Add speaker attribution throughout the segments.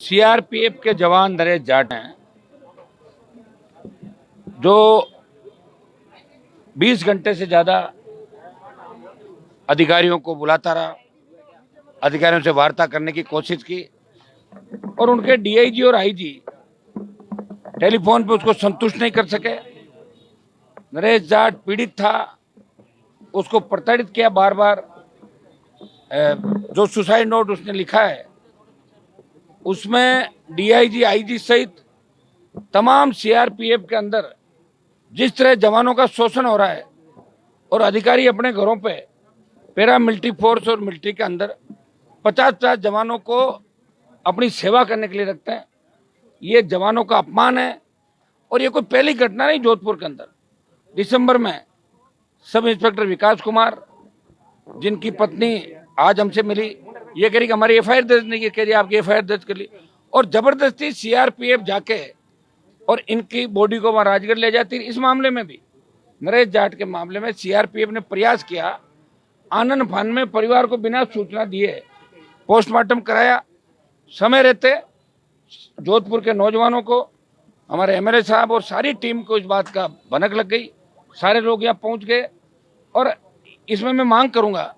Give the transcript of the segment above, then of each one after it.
Speaker 1: CRPF के जवान नरेश जाट हैं जो 20 घंटे से ज्यादा अधिकारियों को बुलाता रहा, अधिकारियों से वार्ता करने की कोशिश की और उनके डीआईजी और आईजी टेलीफोन पे उसको संतुष्ट नहीं कर सके। नरेश जाट पीड़ित था, उसको प्रताड़ित किया बार बार। जो सुसाइड नोट उसने लिखा है उसमें डीआईजी आईजी सहित तमाम सीआरपीएफ के अंदर जिस तरह जवानों का शोषण हो रहा है और अधिकारी अपने घरों पे पैरा मिलिट्री फोर्स और मिलिट्री के अंदर 50-50 जवानों को अपनी सेवा करने के लिए रखते हैं, ये जवानों का अपमान है। और ये कोई पहली घटना नहीं। जोधपुर के अंदर दिसंबर में सब इंस्पेक्टर विकास कुमार, जिनकी पत्नी आज हमसे मिली, ये कह रही कि हमारी एफआईआर दर्ज नहीं की, कह रही आपकी एफआईआर दर्ज कर ली और जबरदस्ती सीआरपीएफ जाके और इनकी बॉडी को वहां राजगढ़ ले जाती। इस मामले में भी नरेश जाट के मामले में सीआरपीएफ ने प्रयास किया, आनन फान में परिवार को बिना सूचना दिए पोस्टमार्टम कराया। समय रहते जोधपुर के नौजवानों को, हमारे एमएलए साहब और सारी टीम को इस बात का भनक लग गई। सारे लोग यहाँ पहुंच गए और इसमें मैं मांग करूंगा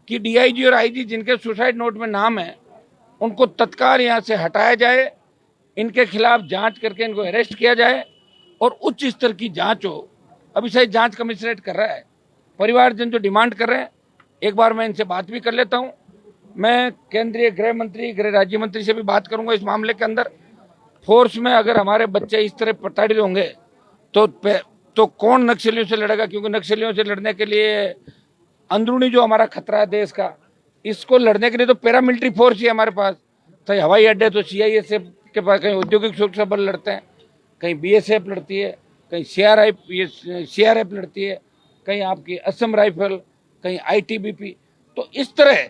Speaker 1: कि डीआईजी और आईजी जिनके सुसाइड नोट में नाम है उनको तत्काल यहाँ से हटाया जाए, इनके खिलाफ जांच करके इनको अरेस्ट किया जाए और उच्च स्तर की जांच हो। अभी शायद जांच कमिश्नरेट कर रहा है। परिवारजन जो डिमांड कर रहे हैं, एक बार मैं इनसे बात भी कर लेता हूं। मैं केंद्रीय गृह मंत्री, गृह राज्य मंत्री से भी बात करूंगा इस मामले के अंदर। फोर्स में अगर हमारे बच्चे इस तरह प्रताड़ित होंगे तो कौन नक्सलियों से लड़ेगा? क्योंकि नक्सलियों से लड़ने के लिए अंदरूनी जो हमारा खतरा है देश का, इसको लड़ने के लिए तो पैरामिलिट्री फोर्स ही हमारे पास। तो हवाई अड्डे तो सीआईएसएफ के पास, कहीं औद्योगिक सुरक्षा बल लड़ते हैं, कहीं बीएसएफ लड़ती है, कहीं सीआरएफ लड़ती है, कहीं आपकी असम राइफल, कहीं आईटीबीपी। तो इस तरह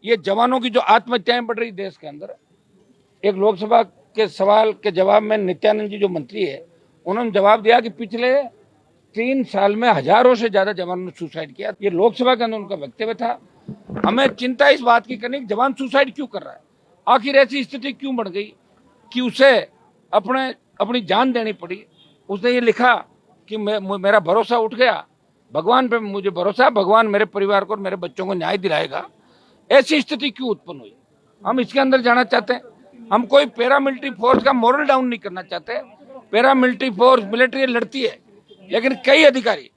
Speaker 1: ये जवानों की जो आत्महत्याएं बढ़ रही देश के अंदर। एक लोकसभा के सवाल के जवाब में नित्यानंद जी जो मंत्री है, उन्होंने जवाब दिया कि पिछले 3 साल में हजारों से ज्यादा जवानों ने सुसाइड किया। ये लोकसभा के अंदर उनका वक्तव्य था। हमें चिंता इस बात की करनी कि जवान सुसाइड क्यों कर रहा है, आखिर ऐसी स्थिति क्यों बढ़ गई कि उसे अपनी जान देनी पड़ी। उसने ये लिखा कि मेरा भरोसा उठ गया, भगवान पे मुझे भरोसा, भगवान मेरे परिवार को और मेरे बच्चों को न्याय दिलाएगा। ऐसी स्थिति क्यों उत्पन्न हुई? हम इसके अंदर जाना चाहते हैं। हम कोई पैरामिलिट्री फोर्स का मोरल डाउन नहीं करना चाहते। पैरामिलिट्री फोर्स मिलिट्री लड़ती है, लेकिन कई अधिकारी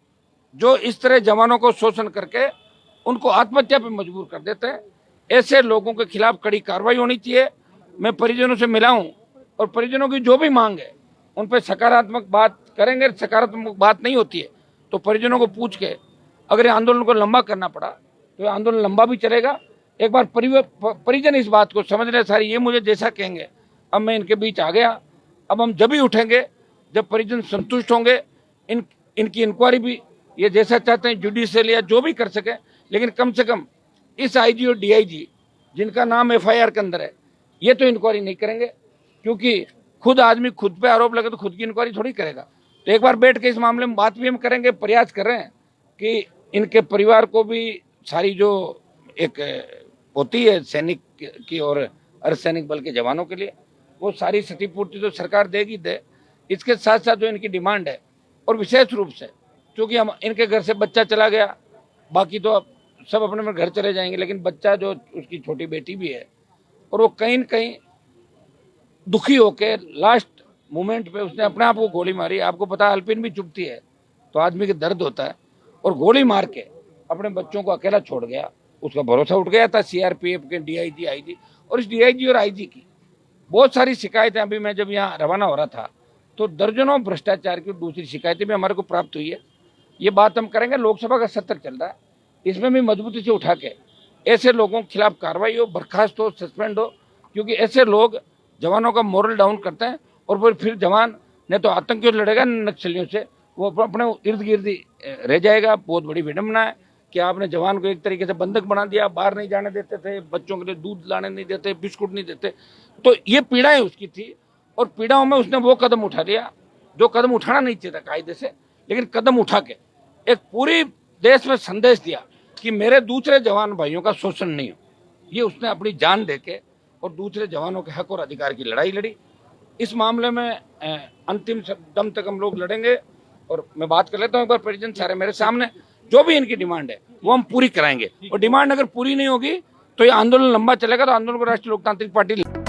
Speaker 1: जो इस तरह जवानों को शोषण करके उनको आत्महत्या पे मजबूर कर देते हैं, ऐसे लोगों के खिलाफ कड़ी कार्रवाई होनी चाहिए। मैं परिजनों से मिला हूं और परिजनों की जो भी मांग है उन पर सकारात्मक बात करेंगे। सकारात्मक बात नहीं होती है तो परिजनों को पूछ के, अगर आंदोलन को लंबा करना पड़ा तो आंदोलन लंबा भी चलेगा। एक बार परिजन इस बात को समझ रहे सारी, ये मुझे जैसा कहेंगे अब मैं इनके बीच आ गया। अब हम जब भी उठेंगे जब परिजन संतुष्ट होंगे। इनकी इंक्वायरी भी ये जैसा चाहते हैं जुडिशियल या जो भी कर सके, लेकिन कम से कम इस आईजी और डीआईजी जिनका नाम एफआईआर के अंदर है, ये तो इंक्वायरी नहीं करेंगे, क्योंकि खुद आदमी खुद पे आरोप लगे तो खुद की इंक्वायरी थोड़ी करेगा। तो एक बार बैठ के इस मामले में बात भी हम करेंगे। प्रयास कर रहे हैं कि इनके परिवार को भी सारी जो एक होती है सैनिक की और अर्धसैनिक बल के जवानों के लिए, वो सारी क्षतिपूर्ति तो सरकार देगी दे। इसके साथ साथ जो इनकी डिमांड है, और विशेष रूप से क्योंकि हम इनके घर से बच्चा चला गया, बाकी तो अब सब अपने अपने घर चले जाएंगे, लेकिन बच्चा जो उसकी छोटी बेटी भी है और वो कहीं न कहीं दुखी होकर लास्ट मोमेंट पे उसने अपने आप को गोली मारी। आपको पता है अल्पिन भी चुभती है तो आदमी के दर्द होता है, और गोली मार के अपने बच्चों को अकेला छोड़ गया। उसका भरोसा उठ गया था सीआरपीएफ के डीआईजी आईजी। और इस डीआईजी और आईजी की बहुत सारी शिकायतें, अभी मैं जब यहाँ रवाना हो रहा था तो दर्जनों भ्रष्टाचार की दूसरी शिकायतें भी हमारे को प्राप्त हुई है। ये बात हम करेंगे। लोकसभा का सत्र चल रहा है, इसमें भी मजबूती से उठा के ऐसे लोगों के खिलाफ कार्रवाई हो, बर्खास्त हो, सस्पेंड हो, क्योंकि ऐसे लोग जवानों का मोरल डाउन करते हैं। और फिर जवान ने तो आतंकियों से लड़ेगा, नक्सलियों से वो अपने इर्द गिर्द रह जाएगा। बहुत बड़ी विडम्बना है कि आपने जवान को एक तरीके से बंधक बना दिया, बाहर नहीं जाने देते थे, बच्चों के लिए दूध लाने नहीं देते, बिस्कुट नहीं देते। तो ये पीड़ाएं उसकी थी और पीड़ाओं में उसने वो कदम उठा लिया जो कदम उठाना नहीं चाहिए था कायदे से, लेकिन कदम उठा के एक पूरी देश में संदेश दिया कि मेरे दूसरे जवान भाइयों का शोषण नहीं हो। ये उसने अपनी जान देके और दूसरे जवानों के हक और अधिकार की लड़ाई लड़ी। इस मामले में अंतिम दम तक हम लोग लड़ेंगे। और मैं बात कर लेता हूँ एक बार, प्रेसिडेंट सारे मेरे सामने, जो भी इनकी डिमांड है वो हम पूरी कराएंगे। और डिमांड अगर पूरी नहीं होगी तो ये आंदोलन लंबा चलेगा, तो आंदोलन को राष्ट्रीय लोकतांत्रिक पार्टी